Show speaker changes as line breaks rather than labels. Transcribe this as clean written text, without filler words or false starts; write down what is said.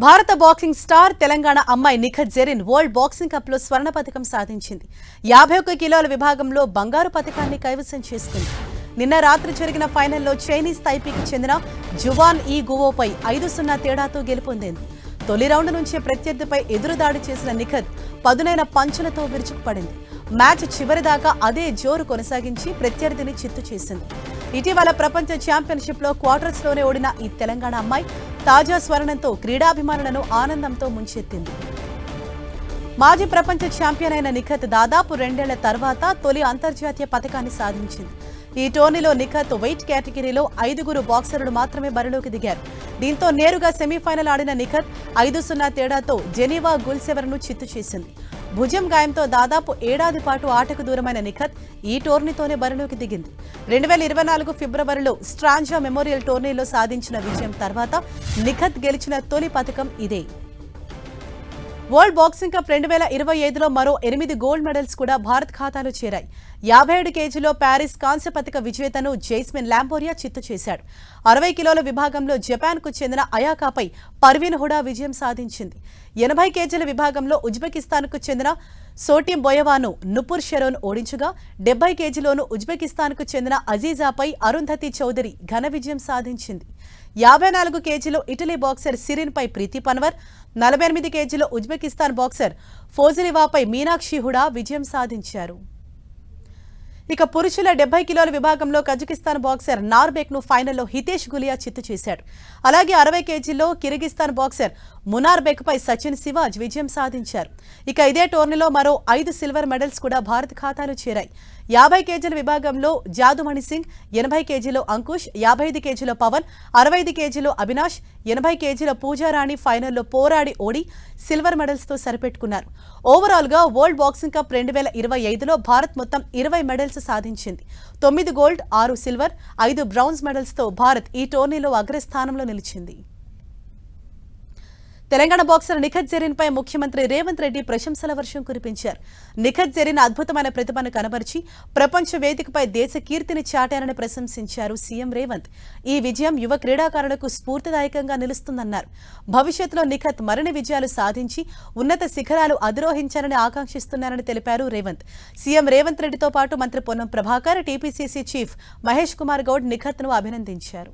భారత boxing star Telangana అమ్మాయి Nikhat Zareen world boxing cup లో స్వర్ణ పతకం సాధించింది. 51 కిలోల విభాగంలో బంగారు పతకాన్ని కైవసం చేసుకుంది. నిన్న రాత్రి జరిగిన ఫైనల్లో చైనీస్ తైపీకి చెందిన జువాన్ ఈ గువోపై 5-0 తేడాతో గెలుపొందింది. తొలి రౌండ్ నుంచే ప్రత్యర్థిపై ఎదురుదాడి చేసిన నిఖత్ పదునైన పంచులతో విరుచుకుపడింది. మ్యాచ్ చివరిదాకా అదే జోరు కొనసాగించి ప్రత్యర్థిని చిత్తు చేసింది. ఇటీవల ప్రపంచ ఛాంపియన్షిప్ లో క్వార్టర్స్ లోనే ఓడిన ఈ తెలంగాణ అమ్మాయి తాజా స్వర్ణంతో క్రీడాభిమానులను ఆనందంతో ముంచెత్తింది. మాజీ ప్రపంచ ఛాంపియన్ అయిన నిఖత్ దాదాపు 2 ఏళ్ల తర్వాత తొలి అంతర్జాతీయ పతకాన్ని సాధించింది. ఈ టోర్నీలో నిఖత్ వెయిట్ కేటగిరీలో 5 బాక్సర్లు మాత్రమే బరిలోకి దిగారు. దీంతో నేరుగా సెమీఫైనల్ ఆడిన నిఖత్ 5-0 తేడాతో జెనీవా గుల్సెవర్ను చిత్తు చేసింది. భుజం గాయంతో దాదాపు ఏడాది పాటు ఆటకు దూరమైన నిఖత్ ఈ టోర్నీతోనే బరిలోకి దిగింది. 2024 ఫిబ్రవరిలో స్ట్రాంజా మెమోరియల్ టోర్నీలో సాధించిన విజయం తర్వాత నిఖత్ గెలిచిన తొలి పతకం ఇదే. వరల్డ్ బాక్సింగ్ కప్ 2025లో మరో 8 గోల్డ్ మెడల్స్ కూడా భారత్ ఖాతాలో చేరాయి. 57 కేజీలో ప్యారిస్ కాంస్య పతక విజేతను జైస్మిన్ లాంబోరియా చిత్తు చేశాడు. 60 కిలోల విభాగంలో జపాన్కు చెందిన అయాకాపై పర్వీన్ హుడా విజయం సాధించింది. 80 కేజీల విభాగంలో ఉజ్బెకిస్తాన్కు చెందిన సోటిం బోయవాను నుపుర్ షెరోన్ ఓడించగా 70 కేజీలోనూ ఉజ్బెకిస్తాన్కు చెందిన అజీజాపై అరుంధతి చౌదరి ఘన విజయం సాధించింది. 54 కేజీలో ఇటలీ బాక్సర్ సిరిన్ పై ప్రీతి పన్వర్, 48 కేజీలో ఉజ్బెకిస్తాన్ బాక్సర్ ఫోజిలివాపై మీనాక్షి హుడా విజయం సాధించారు. ఇక పురుషుల 70 కిలోల విభాగంలో కజకిస్తాన్ బాక్సర్ నార్బెక్ ను ఫైనల్లో హితేష్ గులియా చిత్తు చేశాడు. అలాగే 60 కేజీల్లో కిర్గిస్తాన్ బాక్సర్ మునార్బెక్ పై సచిన్ శివాజ్ విజయం సాధించారు. ఇక ఇదే టోర్నీలో మరో 5 సిల్వర్ మెడల్స్ కూడా భారత్ ఖాతాలో చేరాయి. 50 కేజీల విభాగంలో జాదుమణి సింగ్, 80 కేజీలో అంకుష్, 55 కేజీలో పవన్, 65 కేజీలో అవినాష్, 80 కేజీల పూజారాణి ఫైనల్లో పోరాడి ఓడి సిల్వర్ మెడల్స్ తో సరిపెట్టుకున్నారు. ఓవరాల్ గా వరల్డ్ బాక్సింగ్ కప్ 2025లో భారత్ మొత్తం 20 మెడల్స్ సాధించింది. 9 గోల్డ్, 6 సిల్వర్, 5 బ్రౌన్స్ మెడల్స్ తో భారత్ ఈ టోర్నీలో అగ్రస్థానంలో నిలిచింది. తెలంగాణ బాక్సర్ నిఖత్ జరీన్ పై ముఖ్యమంత్రి రేవంత్ రెడ్డి ప్రశంసల వర్షం కురిపించారు. నిఖత్ జరీన్ అద్భుతమైన ప్రతిభను కనబరిచి ప్రపంచ వేదికపై దేశ కీర్తిని చాటారని ప్రశంసించారు సీఎం రేవంత్. ఈ విజయం యువ క్రీడాకారులకు స్ఫూర్తిదాయకంగా నిలుస్తుందన్నారు. భవిష్యత్తులో నిఖత్ మరిన్ని విజయాలు సాధించి ఉన్నత శిఖరాలు అధిరోహించాలని ఆకాంక్షిస్తున్నారని తెలిపారు రేవంత్. సీఎం రేవంత్ రెడ్డితో పాటు మంత్రి పొన్నం ప్రభాకర్, టీపీసీసీ చీఫ్ మహేష్ కుమార్ గౌడ్ నిఖత్ ను అభినందించారు.